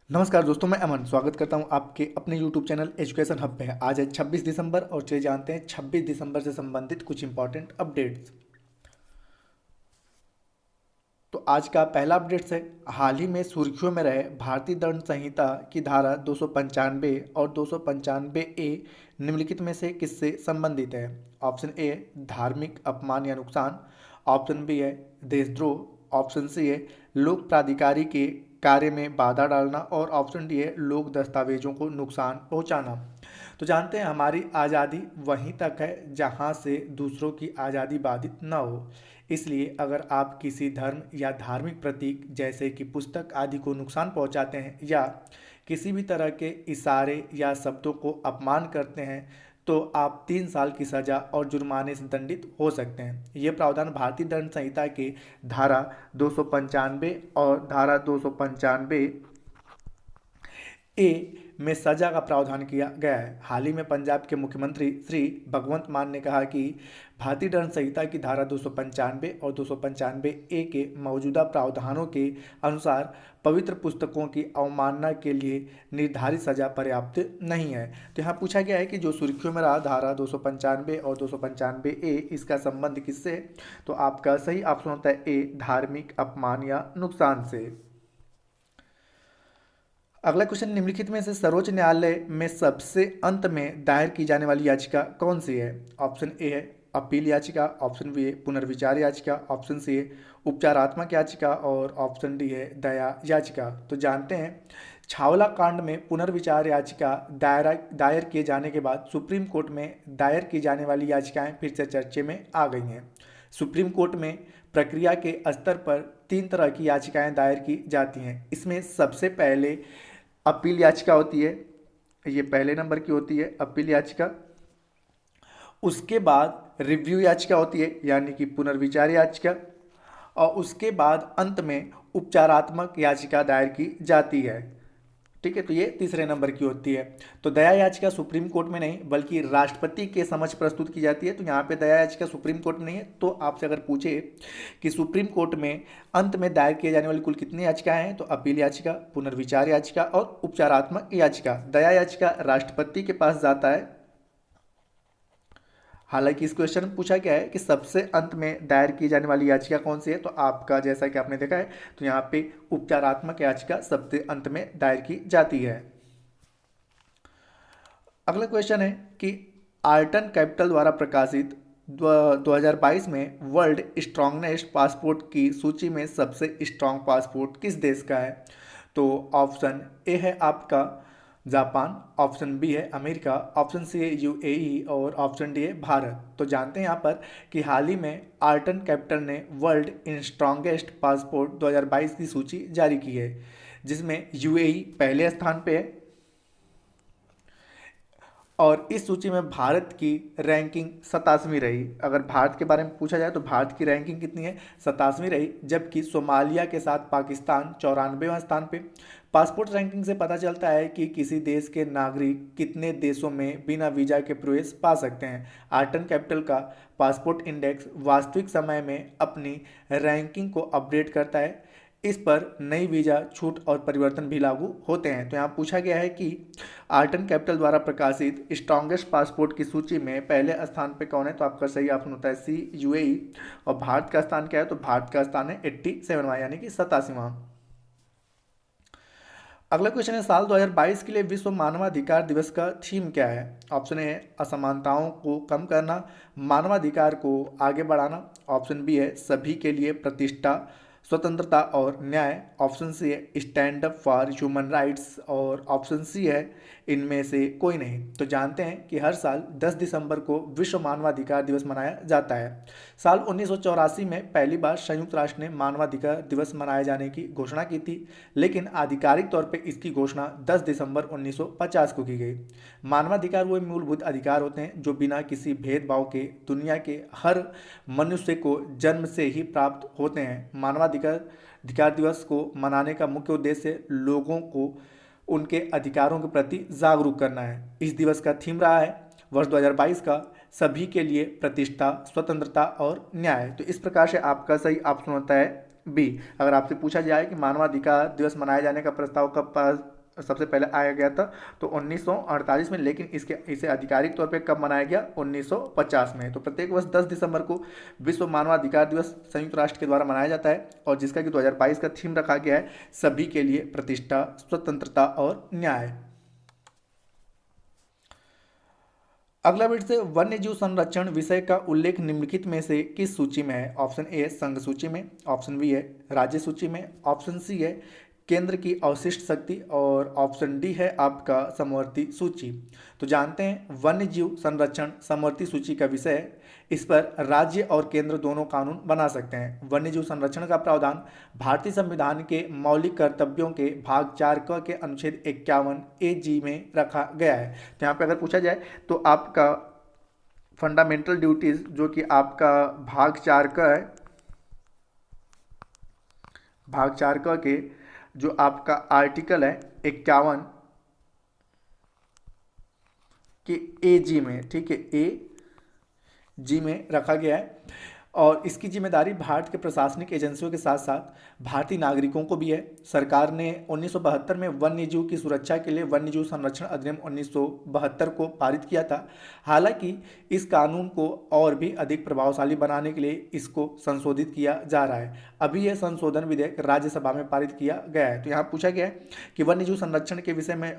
नमस्कार दोस्तों, मैं अमन स्वागत करता हूं आपके अपने यूट्यूब चैनल एजुकेशन हब पे। आज है 26 दिसंबर और चलिए जानते हैं 26 दिसंबर से संबंधित कुछ इंपॉर्टेंट अपडेट्स। तो आज का पहला अपडेट्स है, हाल ही में सुर्खियों में रहे भारतीय दंड संहिता की धारा 295 और 295 ए निम्नलिखित में से किससे संबंधित है? ऑप्शन ए है धार्मिक अपमान या नुकसान, ऑप्शन बी है देशद्रोह, ऑप्शन सी है लोक प्राधिकारी के कार्य में बाधा डालना और ऑप्शन डी है लोक दस्तावेजों को नुकसान पहुंचाना। तो जानते हैं हमारी आज़ादी वहीं तक है जहां से दूसरों की आज़ादी बाधित न हो। इसलिए अगर आप किसी धर्म या धार्मिक प्रतीक जैसे कि पुस्तक आदि को नुकसान पहुंचाते हैं या किसी भी तरह के इशारे या शब्दों को अपमान करते हैं तो आप 3 साल की सजा और जुर्माने से दंडित हो सकते हैं। ये प्रावधान भारतीय दंड संहिता के धारा 295 और धारा 295 ए में सजा का प्रावधान किया गया है। हाल ही में पंजाब के मुख्यमंत्री श्री भगवंत मान ने कहा कि भारतीय दंड संहिता की धारा 295 और 295 ए के मौजूदा प्रावधानों के अनुसार पवित्र पुस्तकों की अवमानना के लिए निर्धारित सजा पर्याप्त नहीं है। तो यहाँ पूछा गया है कि जो सुर्खियों में रहा धारा 295 और 295 ए, इसका संबंध किससे? तो आपका सही ऑप्शन होता है ए, धार्मिक अपमान या नुकसान से। अगला क्वेश्चन, निम्नलिखित में से सर्वोच्च न्यायालय में सबसे अंत में दायर की जाने वाली याचिका कौन सी है? ऑप्शन ए है अपील याचिका, ऑप्शन बी है पुनर्विचार याचिका, ऑप्शन सी है उपचारात्मक याचिका और ऑप्शन डी है दया याचिका। तो जानते हैं छावला कांड में पुनर्विचार याचिका दायर किए जाने के बाद सुप्रीम कोर्ट में दायर की जाने वाली याचिकाएं फिर से चर्चे में आ गई हैं। सुप्रीम कोर्ट में प्रक्रिया के स्तर पर 3 तरह की याचिकाएं दायर की जाती हैं। इसमें सबसे पहले अपील याचिका होती है, ये पहले नंबर की होती है अपील याचिका। उसके बाद रिव्यू याचिका होती है यानी कि पुनर्विचार याचिका, और उसके बाद अंत में उपचारात्मक याचिका दायर की जाती है। ठीक है, तो ये तीसरे नंबर की होती है। तो दया याचिका सुप्रीम कोर्ट में नहीं बल्कि राष्ट्रपति के समक्ष प्रस्तुत की जाती है। तो यहाँ पे दया याचिका सुप्रीम कोर्ट में नहीं है। तो आपसे अगर पूछे कि सुप्रीम कोर्ट में अंत में दायर किए जाने वाली कुल कितनी याचिकाएं हैं, तो अपील याचिका, पुनर्विचार याचिका और उपचारात्मक याचिका। दया याचिका राष्ट्रपति के पास जाता है। हालांकि इस क्वेश्चन में पूछा गया है कि सबसे अंत में दायर की जाने वाली याचिका कौन सी है, तो आपका जैसा कि आपने देखा है तो यहाँ पे उपचारात्मक याचिका सबसे अंत में दायर की जाती है। अगला क्वेश्चन है कि आर्टन कैपिटल द्वारा प्रकाशित 2022 में वर्ल्ड स्ट्रांगेस्ट पासपोर्ट की सूची में सबसे स्ट्रांग पासपोर्ट किस देश का है? तो ऑप्शन ए है आपका जापान, ऑप्शन बी है अमेरिका, ऑप्शन सी है यूएई और ऑप्शन डी है भारत। तो जानते हैं यहाँ पर कि हाल ही में आर्टन कैपिटल ने वर्ल्ड स्ट्रांगेस्ट पासपोर्ट 2022 की सूची जारी की है, जिसमें यूएई पहले स्थान पे है और इस सूची में भारत की रैंकिंग 87वीं रही। अगर भारत के बारे में पूछा जाए तो भारत की रैंकिंग कितनी है? 87वीं रही, जबकि सोमालिया के साथ पाकिस्तान 94वें स्थान पे। पासपोर्ट रैंकिंग से पता चलता है कि किसी देश के नागरिक कितने देशों में बिना वीज़ा के प्रवेश पा सकते हैं। आर्टन कैपिटल का पासपोर्ट इंडेक्स वास्तविक समय में अपनी रैंकिंग को अपडेट करता है। इस पर नई वीज़ा छूट और परिवर्तन भी लागू होते हैं। तो यहाँ पूछा गया है कि आर्टन कैपिटल द्वारा प्रकाशित स्ट्रॉन्गेस्ट पासपोर्ट की सूची में पहले स्थान पे कौन है? तो आपका सही ऑप्शन होता है सी, यूएई। और भारत का स्थान क्या है? तो भारत का स्थान है 87वां यानी कि 87वां। अगला क्वेश्चन है, साल 2022 के लिए विश्व मानवाधिकार दिवस का थीम क्या है? ऑप्शन ए है असमानताओं को कम करना, मानवाधिकार को आगे बढ़ाना, ऑप्शन बी है सभी के लिए प्रतिष्ठा, स्वतंत्रता और न्याय, ऑप्शन सी है stand up for human rights और ऑप्शन सी है इनमें से कोई नहीं। तो जानते हैं कि हर साल 10 दिसंबर को विश्व मानवाधिकार दिवस मनाया जाता है। साल 1984 में पहली बार संयुक्त राष्ट्र ने मानवाधिकार दिवस मनाए जाने की घोषणा की थी, लेकिन आधिकारिक तौर पर इसकी घोषणा 10 दिसंबर 1950 को की गई। मानवाधिकार वो मूलभूत अधिकार होते हैं जो बिना किसी भेदभाव के दुनिया के हर मनुष्य को जन्म से ही प्राप्त होते हैं। अधिकार दिवस को मनाने का मुख्य उद्देश्य लोगों को उनके अधिकारों के प्रति जागरूक करना है। इस दिवस का थीम रहा है वर्ष 2022 का सभी के लिए प्रतिष्ठा, स्वतंत्रता और न्याय। तो इस प्रकार से आपका सही ऑप्शन होता है बी। अगर आपसे पूछा जाए कि मानवाधिकार दिवस मनाए जाने का प्रस्ताव कब सबसे पहले आया गया था तो 1948 में, लेकिन इसे आधिकारिक तौर पे कब मनाया गया? 1950 में। तो प्रत्येक वर्ष 10 दिसंबर को विश्व मानवाधिकार दिवस संयुक्त राष्ट्र के द्वारा मनाया जाता है, और जिसका कि 2022 का थीम रखा गया है सभी के लिए प्रतिष्ठा, स्वतंत्रता और न्याय। अगला बिट से वन्य जीव संरक्षण विषय का उल्लेख निम्नलिखित में से किस सूची में है? ऑप्शन ए है संघ सूची में, ऑप्शन बी है राज्य सूची में, ऑप्शन सी है केंद्र की अवशिष्ट शक्ति, और ऑप्शन डी है आपका समवर्ती सूची। तो जानते हैं वन्य जीव संरक्षण समवर्ती सूची का विषय है। इस पर राज्य और केंद्र दोनों कानून बना सकते हैं। वन्य जीव संरक्षण का प्रावधान भारतीय संविधान के मौलिक कर्तव्यों के भाग 4 क के अनुच्छेद 51 ए जी में रखा गया है। तो यहाँ पे अगर पूछा जाए तो आपका फंडामेंटल ड्यूटीज जो कि आपका भाग 4 का है, भाग 4 क के जो आपका आर्टिकल है 51 के ए जी में, ठीक है, ए जी में रखा गया है, और इसकी जिम्मेदारी भारत के प्रशासनिक एजेंसियों के साथ साथ भारतीय नागरिकों को भी है। सरकार ने 1972 में वन्य जीव की सुरक्षा के लिए वन्य जीव संरक्षण अधिनियम 1972 को पारित किया था। हालांकि इस कानून को और भी अधिक प्रभावशाली बनाने के लिए इसको संशोधित किया जा रहा है। अभी यह संशोधन विधेयक राज्यसभा में पारित किया गया है। तो यहाँ पूछा गया है कि वन्य जीव संरक्षण के विषय में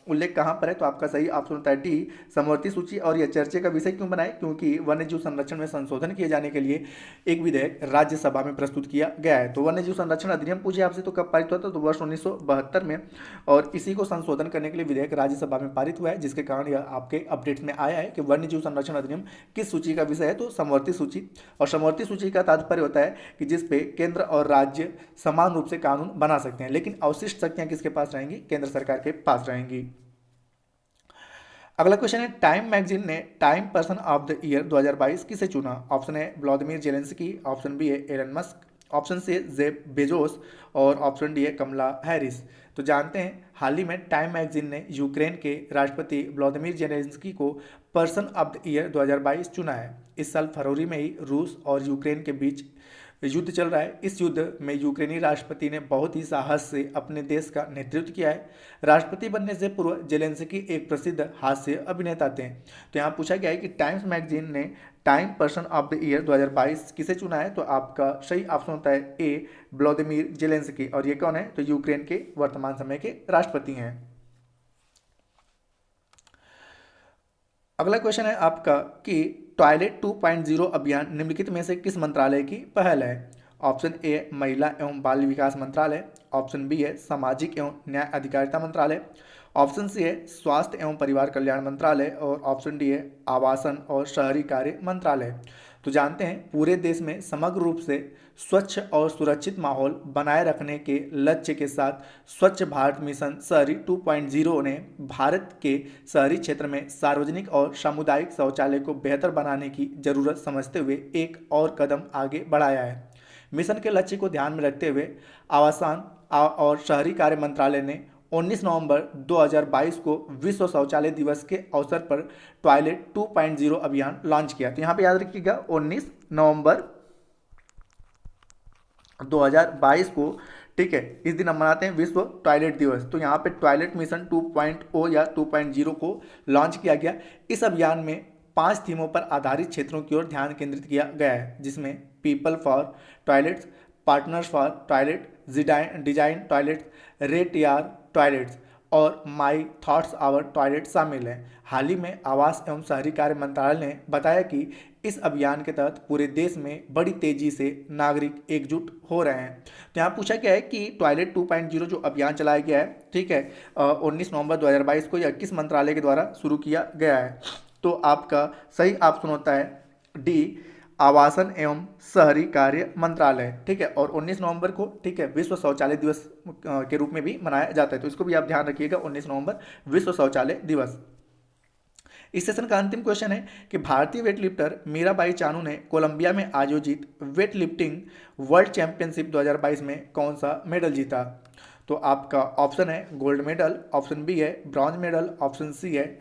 उल्लेख कहाँ पर है? तो आपका सही ऑप्शन होता है डी समवर्ती सूची। और यह चर्चे का विषय क्यों बनाए? क्योंकि वन्य जीव संरक्षण में संशोधन किए जाने के लिए एक विधेयक राज्यसभा में प्रस्तुत किया गया है। तो वन्य जीव संरक्षण अधिनियम पूछे आपसे तो कब पारित हुआ था? तो वर्ष 1972 में, और इसी को संशोधन करने के लिए विधेयक राज्यसभा में पारित हुआ है, जिसके कारण यह आपके अपडेट्स में आया है कि वन्य जीव संरक्षण अधिनियम किस सूची का विषय है? तो समवर्ती सूची। और समवर्ती सूची का तात्पर्य होता है कि जिसपे केंद्र और राज्य समान रूप से कानून बना सकते हैं, लेकिन अवशिष्ट शक्तियां किसके पास रहेंगी? केंद्र सरकार के पास रहेंगी। अगला क्वेश्चन है टाइम मैगजीन ने time person of the year 2022 किसे चुना? ऑप्शन है व्लादिमीर जेलेंस्की, ऑप्शन बी है एलन मस्क, ऑप्शन सी है जेफ बेजोस, और ऑप्शन डी है कमला हैरिस। तो जानते हैं हाल ही में टाइम मैगजीन ने यूक्रेन के राष्ट्रपति व्लादिमीर जेलेंस्की को पर्सन ऑफ द ईयर 2022 चुना है। इस साल फरवरी में ही रूस और यूक्रेन के बीच युद्ध चल रहा है। इस युद्ध में यूक्रेनी राष्ट्रपति ने बहुत ही साहस से अपने देश का नेतृत्व किया है। राष्ट्रपति बनने से पूर्व जेलेंस्की एक प्रसिद्ध हास्य अभिनेता थे। तो यहाँ पूछा गया है कि टाइम्स मैगजीन ने time person of the year 2022 किसे चुना है? तो आपका सही ऑप्शन होता है ए व्लादिमीर जेलेंस्की। और ये कौन है? तो यूक्रेन के वर्तमान समय के राष्ट्रपति हैं। अगला क्वेश्चन है आपका कि टॉयलेट 2.0 अभियान निम्नलिखित में से किस मंत्रालय की पहल है? ऑप्शन ए महिला एवं बाल विकास मंत्रालय, ऑप्शन बी है सामाजिक एवं न्याय अधिकारिता मंत्रालय, ऑप्शन सी है स्वास्थ्य एवं परिवार कल्याण मंत्रालय, और ऑप्शन डी है आवासन और शहरी कार्य मंत्रालय। तो जानते हैं पूरे देश में समग्र रूप से स्वच्छ और सुरक्षित माहौल बनाए रखने के लक्ष्य के साथ स्वच्छ भारत मिशन शहरी 2.0 ने भारत के शहरी क्षेत्र में सार्वजनिक और सामुदायिक शौचालय को बेहतर बनाने की जरूरत समझते हुए एक और कदम आगे बढ़ाया है। मिशन के लक्ष्य को ध्यान में रखते हुए आवासन और शहरी कार्य मंत्रालय ने 19 नवंबर 2022 को विश्व शौचालय दिवस के अवसर पर टॉयलेट 2.0 अभियान लॉन्च किया। तो यहाँ पे याद रखिएगा 19 नवंबर 2022 को, ठीक है, इस दिन हम मनाते हैं विश्व टॉयलेट दिवस। तो यहाँ पे टॉयलेट मिशन 2.0 या 2.0 को लॉन्च किया गया। इस अभियान में 5 थीमों पर आधारित क्षेत्रों की ओर ध्यान केंद्रित किया गया है, जिसमें people for toilets, partners for toilet, design toilets, rate यार टॉयलेट्स और माई थॉट्स आवर टॉयलेट शामिल हैं। हाल ही में आवास एवं शहरी कार्य मंत्रालय ने बताया कि इस अभियान के तहत पूरे देश में बड़ी तेजी से नागरिक एकजुट हो रहे हैं। तो यहाँ पूछा गया है कि टॉयलेट 2.0 जो अभियान चलाया गया है, ठीक है, 19 नवंबर 2022 को यह किस मंत्रालय के द्वारा शुरू किया गया है? तो आपका सही ऑप्शन होता है डी आवासन एवं शहरी कार्य मंत्रालय, ठीक है। और 19 नवंबर को, ठीक है, विश्व शौचालय दिवस के रूप में भी मनाया जाता है। तो इसको भी आप ध्यान रखिएगा, 19 नवंबर विश्व शौचालय दिवस। इस सेशन का अंतिम क्वेश्चन है कि भारतीय वेटलिफ्टर मीराबाई चानू ने कोलंबिया में आयोजित वेट लिफ्टिंग वर्ल्ड चैंपियनशिप 2022 में कौन सा मेडल जीता? तो आपका ऑप्शन है गोल्ड मेडल, ऑप्शन बी है ब्रॉन्ज मेडल, ऑप्शन सी है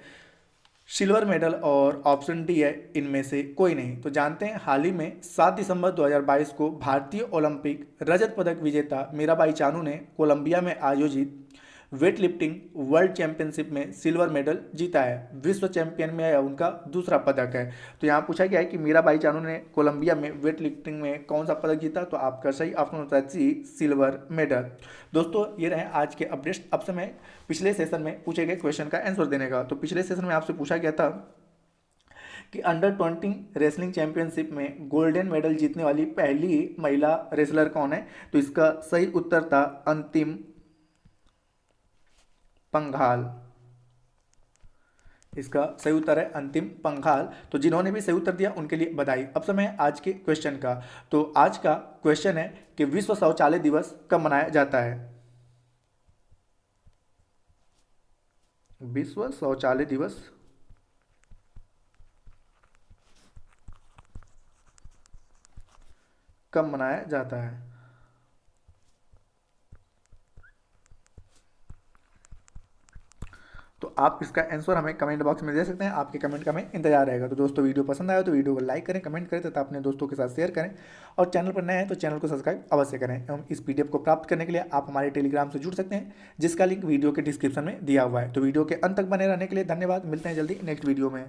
सिल्वर मेडल, और ऑप्शन डी है इनमें से कोई नहीं। तो जानते हैं हाल ही में 7 दिसंबर 2022 को भारतीय ओलंपिक रजत पदक विजेता मीराबाई चानू ने कोलंबिया में आयोजित वेट लिफ्टिंग वर्ल्ड चैंपियनशिप में सिल्वर मेडल जीता है? विश्व चैंपियन में उनका दूसरा पदक है। तो यहाँ पूछा गया है कि मीराबाई चानू ने कोलंबिया में वेट लिफ्टिंग में कौन सा पदक जीता? तो आपका सही ऑप्शन होता है सी, सिल्वर मेडल। दोस्तों ये रहे आज के अपडेट्स। अब समय पिछले सेशन में पूछे गए क्वेश्चन का आंसर देने का। तो पिछले सेशन में आपसे पूछा गया था कि अंडर 20 रेसलिंग चैंपियनशिप में गोल्डन मेडल जीतने वाली पहली महिला रेसलर कौन है? तो इसका सही उत्तर था अंतिम पंघाल। इसका सही उत्तर है अंतिम पंघाल। तो जिन्होंने भी सही उत्तर दिया उनके लिए बधाई। अब समय है आज के क्वेश्चन का। तो आज का क्वेश्चन है कि विश्व शौचालय दिवस कब मनाया जाता है? विश्व शौचालय दिवस कब मनाया जाता है? तो आप इसका आंसर हमें कमेंट बॉक्स में दे सकते हैं। आपके कमेंट का हमें इंतजार रहेगा। तो दोस्तों वीडियो पसंद आया तो वीडियो को लाइक करें, कमेंट करें तथा अपने दोस्तों के साथ शेयर करें। और चैनल पर नए हैं तो चैनल को सब्सक्राइब अवश्य करें। एवं इस पीडीएफ को प्राप्त करने के लिए आप हमारे टेलीग्राम से जुड़ सकते हैं, जिसका लिंक वीडियो के डिस्क्रिप्शन में दिया हुआ है। तो वीडियो के अंत तक बने रहने के लिए धन्यवाद। मिलते हैं जल्दी नेक्स्ट वीडियो में।